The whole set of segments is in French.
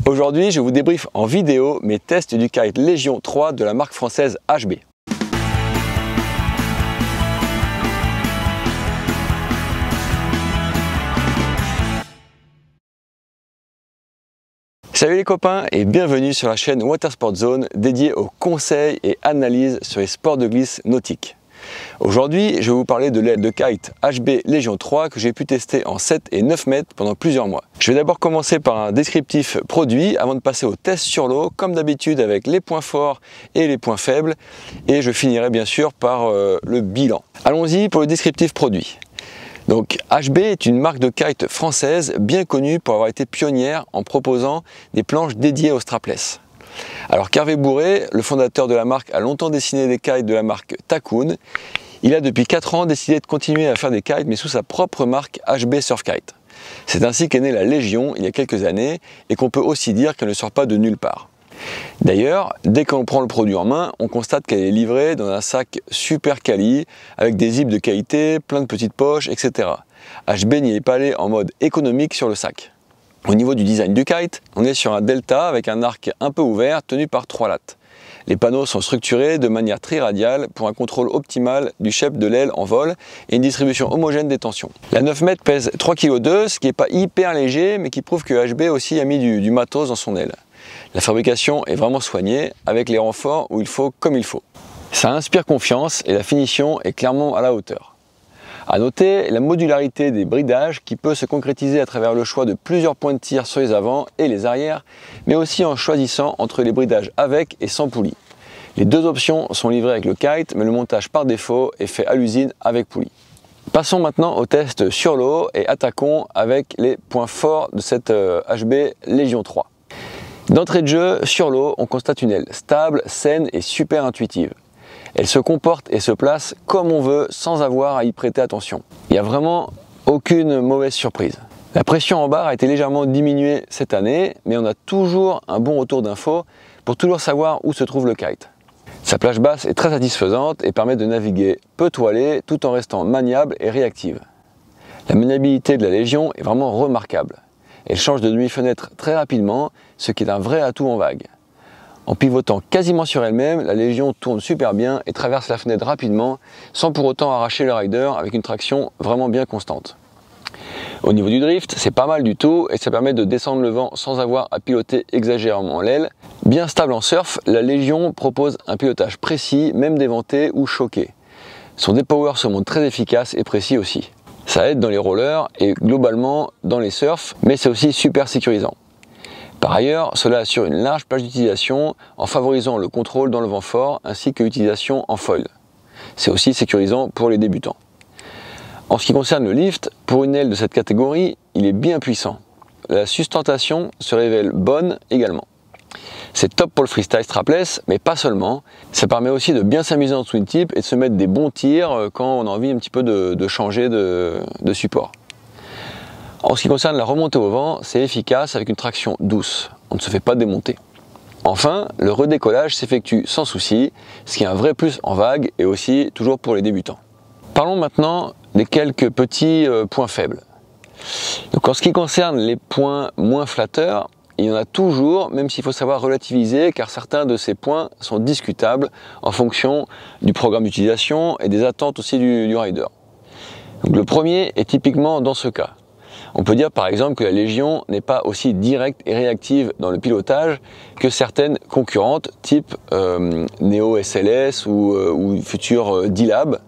Aujourd'hui, je vous débriefe en vidéo mes tests du kite Légion 3 de la marque française HB. Salut les copains et bienvenue sur la chaîne Watersport Zone dédiée aux conseils et analyses sur les sports de glisse nautiques. Aujourd'hui, je vais vous parler de l'aile de kite HB Légion 3 que j'ai pu tester en 7 et 9 mètres pendant plusieurs mois. Je vais d'abord commencer par un descriptif produit avant de passer au test sur l'eau, comme d'habitude avec les points forts et les points faibles, et je finirai bien sûr par le bilan. Allons-y pour le descriptif produit. Donc HB est une marque de kite française bien connue pour avoir été pionnière en proposant des planches dédiées au strapless. Alors qu'Hervé Bourré, le fondateur de la marque, a longtemps dessiné des kites de la marque Takoon. Il a depuis 4 ans décidé de continuer à faire des kites mais sous sa propre marque HB Surf Kite. C'est ainsi qu'est née la Légion il y a quelques années et qu'on peut aussi dire qu'elle ne sort pas de nulle part. D'ailleurs, dès qu'on prend le produit en main, on constate qu'elle est livrée dans un sac super quali, avec des zips de qualité, plein de petites poches, etc. HB n'y est pas allé en mode économique sur le sac. Au niveau du design du kite, on est sur un delta avec un arc un peu ouvert tenu par 3 lattes. Les panneaux sont structurés de manière triradiale pour un contrôle optimal du shape de l'aile en vol et une distribution homogène des tensions. La 9 mètres pèse 3,2 kg, ce qui n'est pas hyper léger, mais qui prouve que HB aussi a mis du matos dans son aile. La fabrication est vraiment soignée, avec les renforts où il faut comme il faut. Ça inspire confiance et la finition est clairement à la hauteur. A noter la modularité des bridages qui peut se concrétiser à travers le choix de plusieurs points de tir sur les avants et les arrières, mais aussi en choisissant entre les bridages avec et sans poulie. Les deux options sont livrées avec le kite, mais le montage par défaut est fait à l'usine avec poulie. Passons maintenant au test sur l'eau et attaquons avec les points forts de cette HB Légion 3. D'entrée de jeu, sur l'eau, on constate une aile stable, saine et super intuitive. Elle se comporte et se place comme on veut sans avoir à y prêter attention. Il n'y a vraiment aucune mauvaise surprise. La pression en barre a été légèrement diminuée cette année, mais on a toujours un bon retour d'infos pour toujours savoir où se trouve le kite. Sa plage basse est très satisfaisante et permet de naviguer peu toilé tout en restant maniable et réactive. La maniabilité de la Légion est vraiment remarquable. Elle change de demi-fenêtre très rapidement, ce qui est un vrai atout en vague. En pivotant quasiment sur elle-même, la Légion tourne super bien et traverse la fenêtre rapidement, sans pour autant arracher le rider avec une traction vraiment bien constante. Au niveau du drift, c'est pas mal du tout et ça permet de descendre le vent sans avoir à piloter exagérément l'aile. Bien stable en surf, la Légion propose un pilotage précis, même déventé ou choqué. Son dépower se montre très efficace et précis aussi. Ça aide dans les rollers et globalement dans les surfs, mais c'est aussi super sécurisant. Par ailleurs, cela assure une large plage d'utilisation en favorisant le contrôle dans le vent fort ainsi que l'utilisation en foil. C'est aussi sécurisant pour les débutants. En ce qui concerne le lift, pour une aile de cette catégorie, il est bien puissant. La sustentation se révèle bonne également. C'est top pour le freestyle strapless, mais pas seulement. Ça permet aussi de bien s'amuser en swing tip et de se mettre des bons tirs quand on a envie un petit peu de changer de support. En ce qui concerne la remontée au vent, c'est efficace avec une traction douce. On ne se fait pas démonter. Enfin, le redécollage s'effectue sans souci, ce qui est un vrai plus en vague et aussi toujours pour les débutants. Parlons maintenant des quelques petits points faibles. Donc, en ce qui concerne les points moins flatteurs, il y en a toujours, même s'il faut savoir relativiser, car certains de ces points sont discutables en fonction du programme d'utilisation et des attentes aussi du rider. Donc, le premier est typiquement dans ce cas. On peut dire par exemple que la Légion n'est pas aussi directe et réactive dans le pilotage que certaines concurrentes type Neo SLS ou futur D-Lab.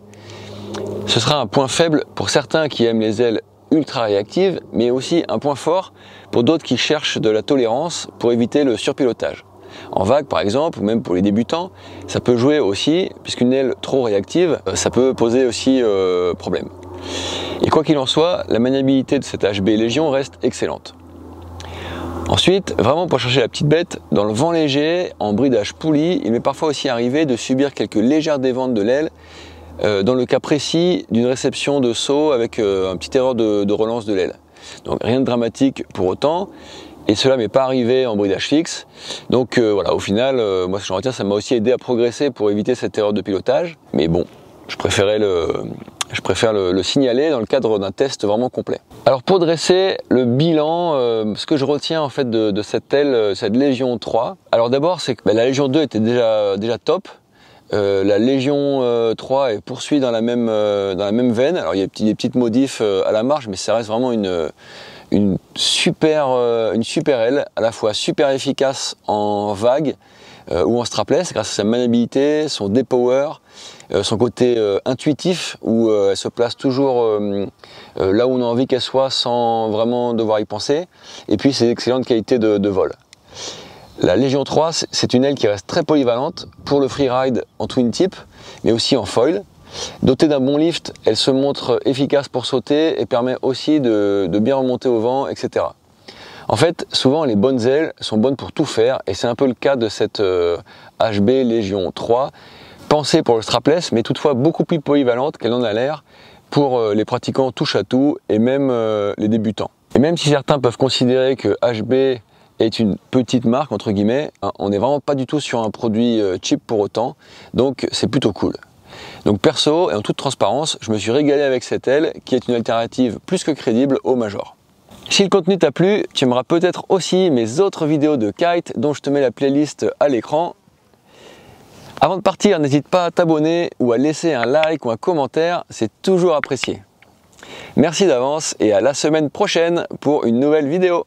Ce sera un point faible pour certains qui aiment les ailes ultra réactives, mais aussi un point fort pour d'autres qui cherchent de la tolérance pour éviter le surpilotage. En vague par exemple, ou même pour les débutants, ça peut jouer aussi, puisqu'une aile trop réactive, ça peut poser aussi problème. Et quoi qu'il en soit, la maniabilité de cette HB Légion reste excellente. Ensuite, vraiment pour chercher la petite bête, dans le vent léger, en bridage poulie, il m'est parfois aussi arrivé de subir quelques légères déventes de l'aile, dans le cas précis d'une réception de saut avec un petit erreur de relance de l'aile. Donc rien de dramatique pour autant, et cela m'est pas arrivé en bridage fixe. Donc voilà, au final, moi ce que j'en retiens, ça m'a aussi aidé à progresser pour éviter cette erreur de pilotage. Mais bon, je préférais Je préfère le signaler dans le cadre d'un test vraiment complet. Alors pour dresser le bilan, ce que je retiens en fait de cette aile, cette Légion 3, alors d'abord c'est que la Légion 2 était déjà top. La Légion 3 est poursuivie dans la même veine. Alors il y a des petites modifs à la marge, mais ça reste vraiment une super aile, à la fois super efficace en vague ou en strapless grâce à sa maniabilité, son depower, son côté intuitif où elle se place toujours là où on a envie qu'elle soit sans vraiment devoir y penser, et puis ses excellentes qualités de vol. La Légion 3, c'est une aile qui reste très polyvalente pour le freeride en twin tip, mais aussi en foil. Dotée d'un bon lift, elle se montre efficace pour sauter et permet aussi de bien remonter au vent, etc. En fait, souvent les bonnes ailes sont bonnes pour tout faire, et c'est un peu le cas de cette HB Légion 3, pensée pour le strapless, mais toutefois beaucoup plus polyvalente qu'elle en a l'air pour les pratiquants touche à tout et même les débutants. Et même si certains peuvent considérer que HB est une petite marque entre guillemets, on n'est vraiment pas du tout sur un produit cheap pour autant, donc c'est plutôt cool. Donc perso et en toute transparence, je me suis régalé avec cette aile qui est une alternative plus que crédible au Major. Si le contenu t'a plu, tu aimeras peut-être aussi mes autres vidéos de kite dont je te mets la playlist à l'écran. Avant de partir, n'hésite pas à t'abonner ou à laisser un like ou un commentaire, c'est toujours apprécié. Merci d'avance et à la semaine prochaine pour une nouvelle vidéo.